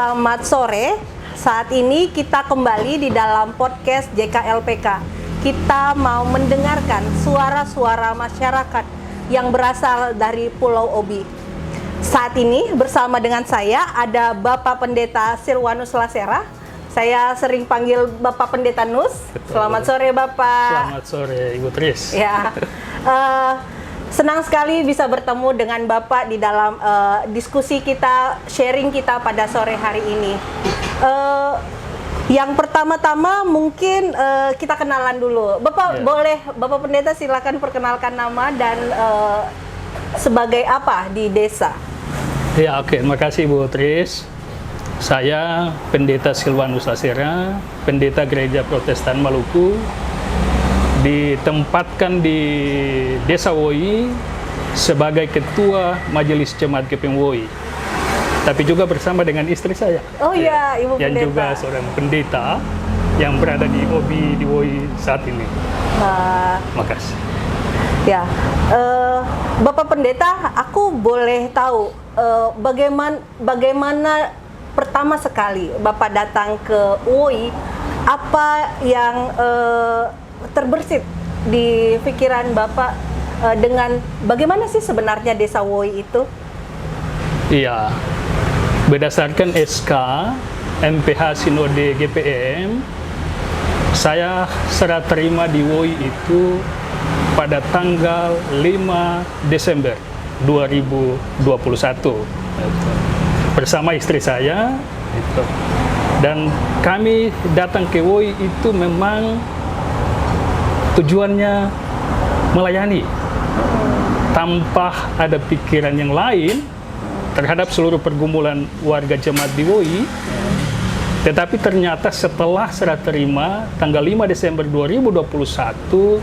Selamat sore. Saat ini kita kembali di dalam podcast JKLPK. Kita mau mendengarkan suara-suara masyarakat yang berasal dari Pulau Obi. Saat ini bersama dengan saya ada Bapak Pendeta Silwanus Lasera. Saya sering panggil Bapak Pendeta Nus. Betul. Selamat sore Bapak. Selamat sore Ibu Tris. Ya, senang sekali bisa bertemu dengan Bapak di dalam diskusi kita, sharing kita pada sore hari ini. Yang pertama-tama mungkin kita kenalan dulu. Bapak boleh, Bapak Pendeta silakan perkenalkan nama dan sebagai apa di desa. Ya, oke. Terima kasih Ibu Tris. Saya Pendeta Silwanus Lasera, Pendeta Gereja Protestan Maluku, ditempatkan di Desa Woi sebagai Ketua Majelis Jemaat GPM Woi. Tapi juga bersama dengan istri saya. Oh iya, Ibu yang Pendeta. juga seorang pendeta yang berada di Obi di Woi saat ini. Makasih. Ya, Bapak Pendeta, aku boleh tahu bagaimana pertama sekali Bapak datang ke Woi, apa yang terbersit di pikiran Bapak dengan bagaimana sih sebenarnya Desa Woi itu? Iya, berdasarkan SK MPH Sinode GPM, saya serah terima di Woi itu pada tanggal 5 Desember 2021 bersama istri saya dan kami datang ke Woi itu memang tujuannya melayani tanpa ada pikiran yang lain terhadap seluruh pergumulan warga jemaat di Woi. Tetapi ternyata setelah serah terima tanggal 5 Desember 2021,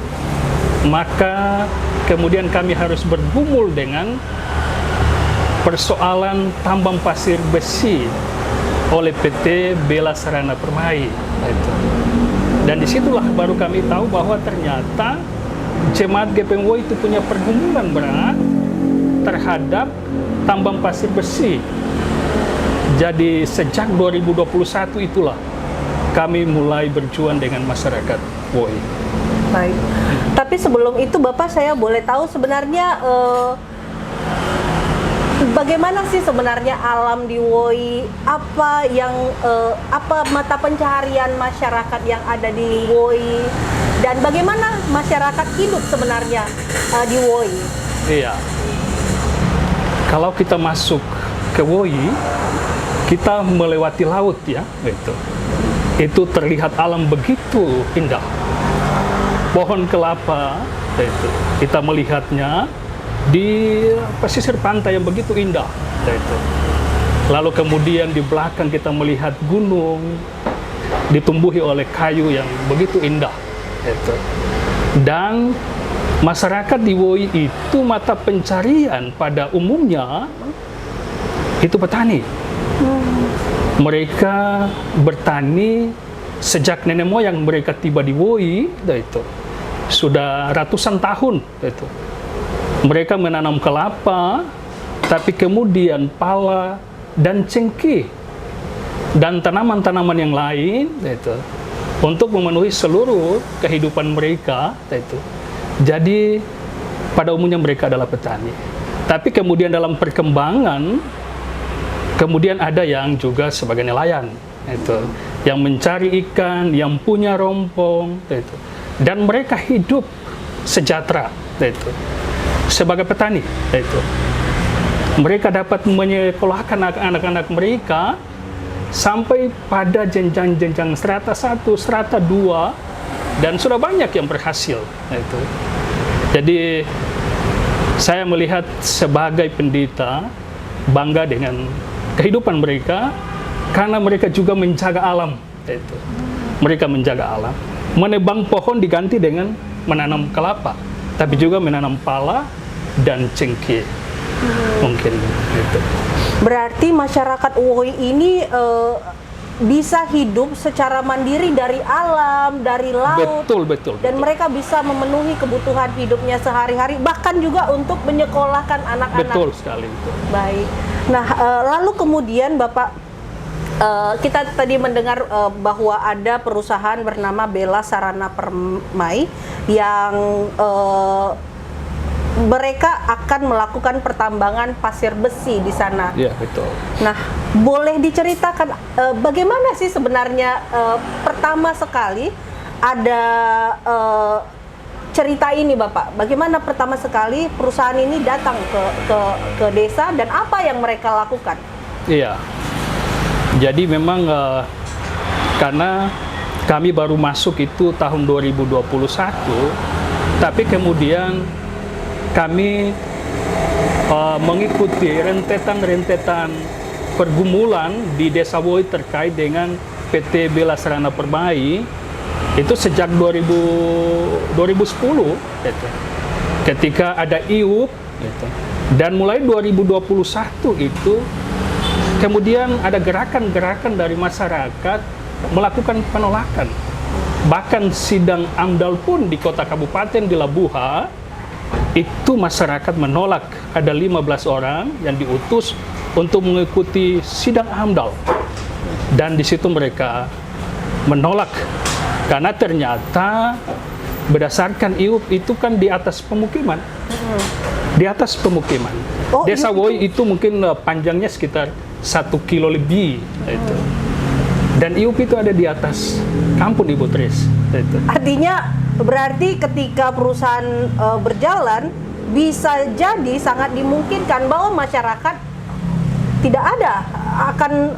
maka kemudian kami harus bergumul dengan persoalan tambang pasir besi oleh PT Bela Sarana Permai. Dan disitulah baru kami tahu bahwa ternyata jemaat GPM Woi itu punya pergumulan berat terhadap tambang pasir besi. Jadi sejak 2021 itulah kami mulai berjuang dengan masyarakat Woi. Baik. Tapi sebelum itu Bapak, saya boleh tahu sebenarnya bagaimana sih sebenarnya alam di Woi? Apa yang apa mata pencaharian masyarakat yang ada di Woi? Dan bagaimana masyarakat hidup sebenarnya di Woi? Iya. Kalau kita masuk ke Woi, kita melewati laut ya, gitu. Itu terlihat alam begitu indah. Pohon kelapa, itu kita melihatnya di pesisir pantai yang begitu indah. Itu. Lalu kemudian di belakang kita melihat gunung ditumbuhi oleh kayu yang begitu indah. Itu. Dan masyarakat di Woi itu mata pencarian pada umumnya itu petani. Mereka bertani sejak nenek moyang mereka tiba di Woi, itu sudah ratusan tahun. Itu. Mereka menanam kelapa, tapi kemudian pala dan cengkeh dan tanaman-tanaman yang lain, itu untuk memenuhi seluruh kehidupan mereka. Itu. Jadi pada umumnya mereka adalah petani. Tapi kemudian dalam perkembangan, kemudian ada yang juga sebagai nelayan, itu yang mencari ikan, yang punya rompong, itu. Dan mereka hidup sejahtera, itu sebagai petani, itu. Mereka dapat menyekolahkan anak-anak mereka sampai pada jenjang-jenjang strata 1, strata 2, dan sudah banyak yang berhasil, itu. Jadi saya melihat sebagai pendeta bangga dengan kehidupan mereka karena mereka juga menjaga alam. Itu. Mereka menjaga alam. Menebang pohon diganti dengan menanam kelapa, tapi juga menanam pala dan cengkeh. Mungkin itu. Berarti masyarakat Woi ini bisa hidup secara mandiri dari alam, dari laut. Betul. Dan mereka bisa memenuhi kebutuhan hidupnya sehari-hari, bahkan juga untuk menyekolahkan anak-anak. Betul sekali itu. Baik. Nah, lalu kemudian Bapak, kita tadi mendengar bahwa ada perusahaan bernama Bella Sarana Permai yang mereka akan melakukan pertambangan pasir besi di sana. Iya, betul. Nah, boleh diceritakan bagaimana sih sebenarnya pertama sekali ada cerita ini, Bapak? Bagaimana pertama sekali perusahaan ini datang ke desa dan apa yang mereka lakukan? Iya. Jadi memang karena kami baru masuk itu tahun 2021, tapi kemudian kami mengikuti rentetan pergumulan di Desa Woi terkait dengan PT Bella Sarana Permai itu sejak 2010 gitu. Ketika ada IUP gitu. Dan mulai 2021 itu kemudian ada gerakan-gerakan dari masyarakat melakukan penolakan. Bahkan sidang AMDAL pun di kota kabupaten di Labuha itu masyarakat menolak. Ada 15 orang yang diutus untuk mengikuti sidang AMDAL. Dan di situ mereka menolak. Karena ternyata berdasarkan IUP itu kan di atas pemukiman. Di atas pemukiman. Desa Woi itu mungkin panjangnya sekitar 1 kilo lebih. Itu. Dan IUP itu ada di atas kampung Ibu Tris. Itu. Artinya berarti ketika perusahaan berjalan bisa jadi sangat dimungkinkan bahwa masyarakat tidak ada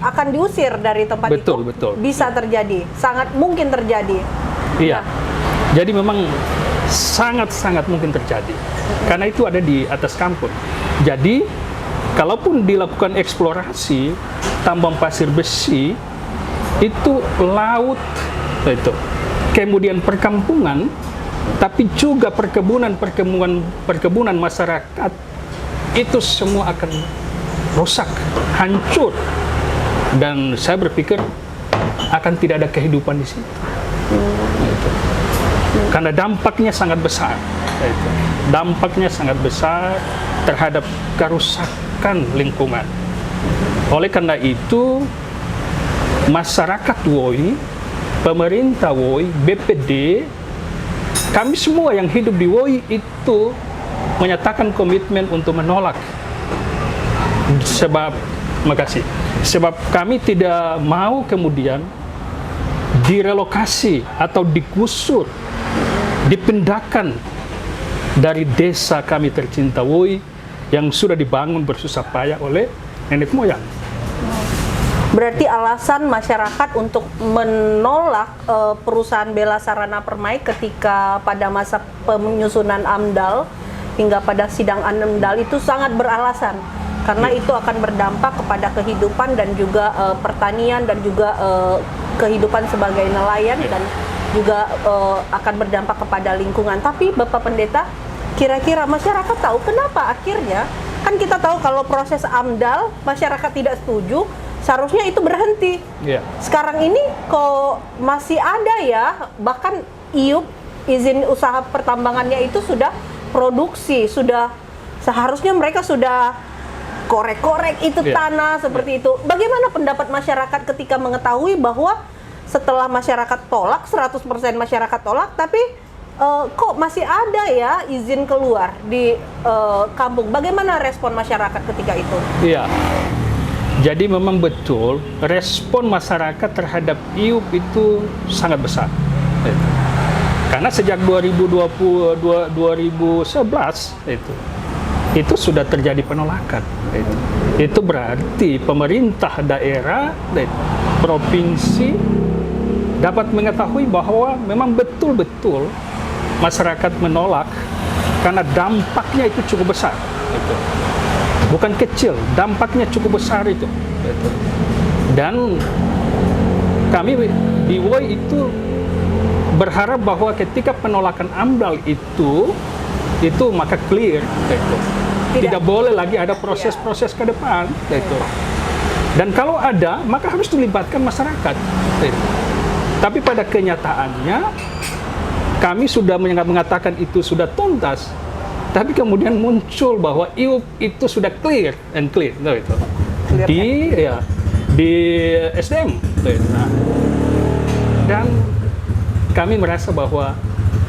akan diusir dari tempat itu. Betul. Bisa terjadi, sangat mungkin terjadi. Iya. Jadi memang sangat mungkin terjadi. Karena itu ada di atas kampung. Jadi kalaupun dilakukan eksplorasi tambang pasir besi itu laut itu. Kemudian perkampungan, tapi juga perkebunan masyarakat itu semua akan rusak, hancur, dan saya berpikir akan tidak ada kehidupan di situ. Karena dampaknya sangat besar. Dampaknya sangat besar terhadap kerusakan lingkungan. Oleh karena itu, masyarakat Woi, pemerintah Woi, BPD, kami semua yang hidup di Woi itu menyatakan komitmen untuk menolak. Sebab kami tidak mau kemudian direlokasi atau digusur, dipindahkan dari desa kami tercinta Woi yang sudah dibangun bersusah payah oleh nenek moyang. Berarti alasan masyarakat untuk menolak perusahaan Bella Sarana Permai ketika pada masa penyusunan AMDAL hingga pada sidang AMDAL itu sangat beralasan. Karena itu akan berdampak kepada kehidupan dan juga pertanian dan juga kehidupan sebagai nelayan dan juga akan berdampak kepada lingkungan. Tapi Bapak Pendeta, kira-kira masyarakat tahu kenapa akhirnya? Kan kita tahu kalau proses AMDAL masyarakat tidak setuju, seharusnya itu berhenti. Sekarang ini kok masih ada ya, bahkan IUP, izin usaha pertambangannya itu sudah produksi, sudah seharusnya mereka sudah korek-korek itu tanah seperti itu. Bagaimana pendapat masyarakat ketika mengetahui bahwa setelah masyarakat tolak, 100% masyarakat tolak, tapi kok masih ada ya izin keluar di kampung? Bagaimana respon masyarakat ketika itu? Iya. Jadi memang betul respon masyarakat terhadap IUP itu sangat besar. Karena sejak 2011 itu sudah terjadi penolakan. Itu berarti pemerintah daerah, provinsi dapat mengetahui bahwa memang betul-betul masyarakat menolak karena dampaknya itu cukup besar. Bukan kecil, dampaknya cukup besar itu. Dan kami di Woi itu berharap bahwa ketika penolakan AMDAL itu maka clear. Tidak boleh lagi ada proses-proses ke depan. Dan kalau ada, maka harus dilibatkan masyarakat. Tapi pada kenyataannya, kami sudah mengatakan itu sudah tuntas. Tapi kemudian muncul bahwa IUP itu sudah clear and clear. di SDM. Nah, dan kami merasa bahwa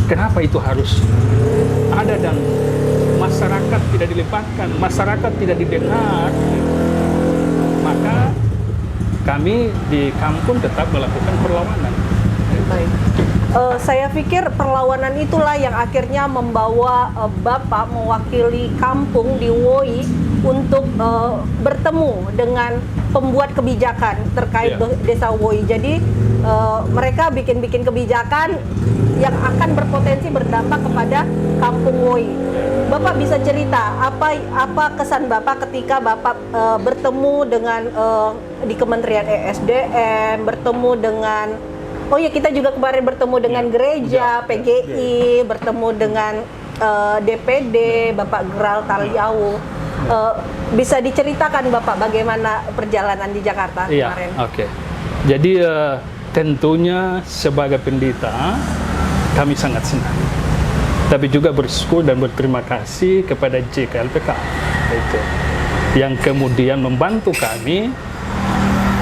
kenapa itu harus ada dan masyarakat tidak dilibatkan, masyarakat tidak didengar, maka kami di kampung tetap melakukan perlawanan. Baik. Saya pikir perlawanan itulah yang akhirnya membawa Bapak mewakili kampung di Woi untuk bertemu dengan pembuat kebijakan terkait desa Woi. Jadi mereka bikin kebijakan yang akan berpotensi berdampak kepada kampung Woi. Bapak bisa cerita apa kesan Bapak ketika Bapak bertemu dengan di Kementerian ESDM, bertemu dengan kita juga kemarin bertemu dengan gereja, PGI, bertemu dengan DPD, Bapak Gral Taliawu. Bisa diceritakan Bapak bagaimana perjalanan di Jakarta kemarin? Oke. Jadi tentunya sebagai pendeta kami sangat senang. Tapi juga bersyukur dan berterima kasih kepada JKLPK itu yang kemudian membantu kami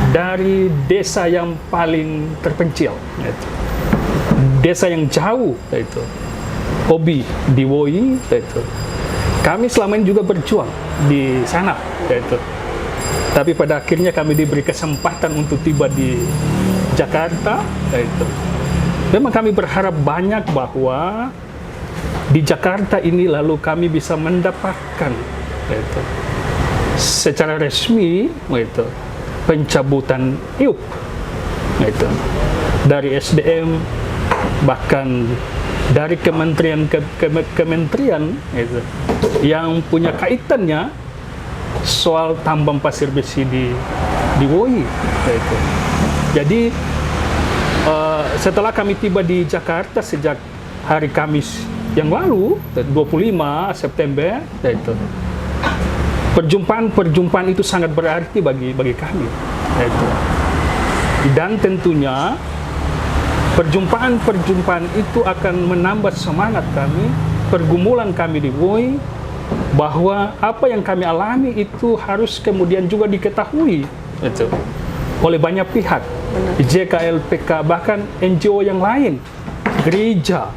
dari desa yang paling terpencil, itu desa yang jauh, itu Obi di Woi, itu kami selama ini juga berjuang di sana, itu. Tapi pada akhirnya kami diberi kesempatan untuk tiba di Jakarta, itu. Memang kami berharap banyak bahwa di Jakarta ini lalu kami bisa mendapatkan, itu secara resmi, itu pencabutan IUP, itu dari SDM, bahkan dari kementerian kementerian itu yang punya kaitannya soal tambang pasir besi di Woi, itu. Jadi setelah kami tiba di Jakarta sejak hari Kamis yang lalu 25 September, itu perjumpaan itu sangat berarti bagi kami, itu. Dan tentunya perjumpaan itu akan menambah semangat kami, pergumulan kami di Woi, bahwa apa yang kami alami itu harus kemudian juga diketahui, itu oleh banyak pihak, JKLPK, bahkan NGO yang lain, gereja,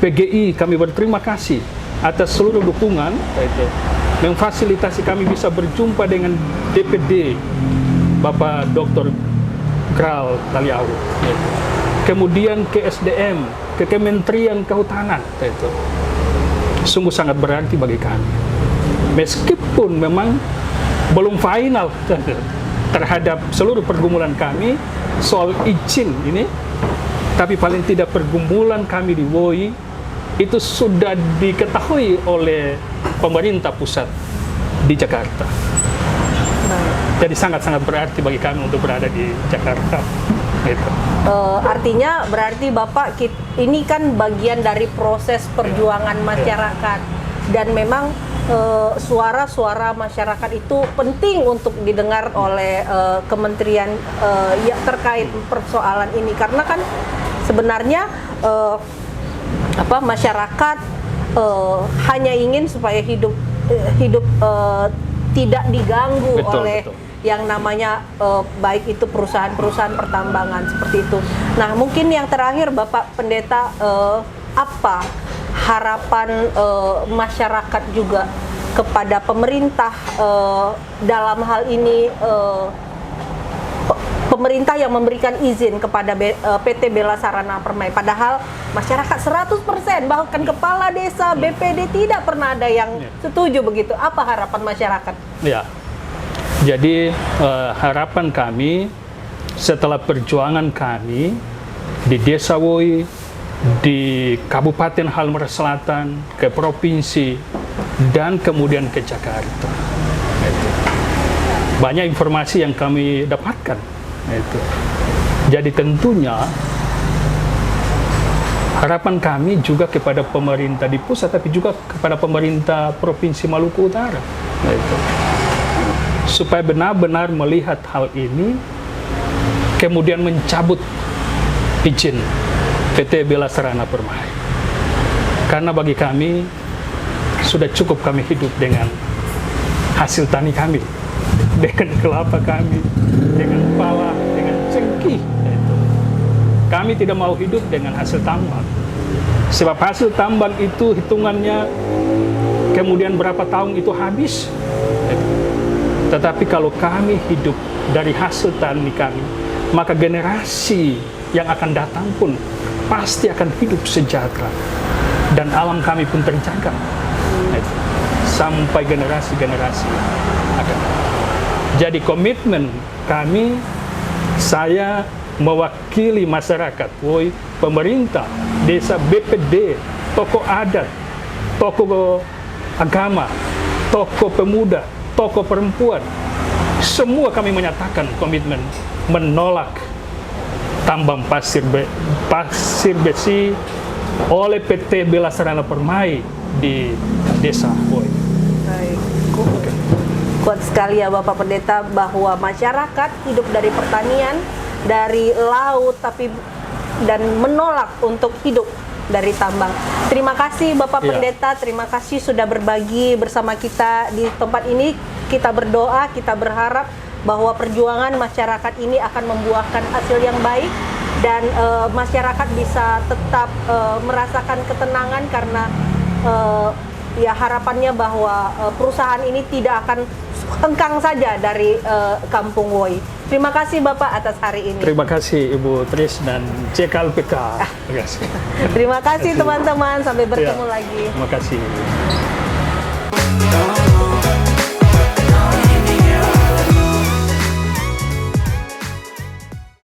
PGI. Kami berterima kasih atas seluruh dukungan, itu memfasilitasi kami bisa berjumpa dengan DPD Bapak Dr. Gral Taliawu, kemudian ke SDM, ke Kementerian Kehutanan, itu sungguh sangat berarti bagi kami. Meskipun memang belum final terhadap seluruh pergumulan kami soal izin ini, tapi paling tidak pergumulan kami di Woi itu sudah diketahui oleh pemerintah pusat di Jakarta. Jadi sangat-sangat berarti bagi kami untuk berada di Jakarta. Gitu. Artinya berarti Bapak ini kan bagian dari proses perjuangan masyarakat, dan memang suara-suara masyarakat itu penting untuk didengar oleh kementerian yang terkait persoalan ini, karena kan sebenarnya masyarakat hanya ingin supaya hidup tidak diganggu oleh yang namanya baik itu perusahaan-perusahaan pertambangan seperti itu. Nah, mungkin yang terakhir Bapak Pendeta, apa harapan masyarakat juga kepada pemerintah dalam hal ini, pemerintah yang memberikan izin kepada PT Bela Sarana Permai, padahal masyarakat 100%, bahkan kepala desa, BPD tidak pernah ada yang setuju begitu. Apa harapan masyarakat? Ya, jadi harapan kami setelah perjuangan kami di Desa Woi, di Kabupaten Halmahera Selatan, ke provinsi, dan kemudian ke Jakarta. Banyak informasi yang kami dapatkan. Jadi tentunya harapan kami juga kepada pemerintah di pusat, tapi juga kepada pemerintah Provinsi Maluku Utara, supaya benar-benar melihat hal ini, kemudian mencabut izin PT Bela Sarana Permai. Karena bagi kami sudah cukup kami hidup dengan hasil tani kami, dengan kelapa kami, dengan pala, dengan cengkih. Itu. Kami tidak mau hidup dengan hasil tambang. Sebab hasil tambang itu hitungannya kemudian berapa tahun itu habis. Tetapi kalau kami hidup dari hasil tani kami, maka generasi yang akan datang pun pasti akan hidup sejahtera. Dan alam kami pun terjaga. Sampai generasi-generasi akan. Jadi komitmen kami, saya mewakili masyarakat, pemerintah, desa, BPD, tokoh adat, tokoh agama, tokoh pemuda, tokoh perempuan, semua kami menyatakan komitmen menolak tambang pasir besi oleh PT Bela Sarana Permai di Desa Woi. Baik. Kuat sekali ya Bapak Pendeta bahwa masyarakat hidup dari pertanian, dari laut, dan menolak untuk hidup dari tambang. Terima kasih Bapak Pendeta, terima kasih sudah berbagi bersama kita di tempat ini. Kita berdoa, kita berharap bahwa perjuangan masyarakat ini akan membuahkan hasil yang baik dan masyarakat bisa tetap merasakan ketenangan karena ya harapannya bahwa perusahaan ini tidak akan hengkang saja dari Kampung Woi. Terima kasih Bapak atas hari ini. Terima kasih Ibu Tris dan JKLPK. Terima kasih teman-teman, sampai bertemu lagi. Terima kasih.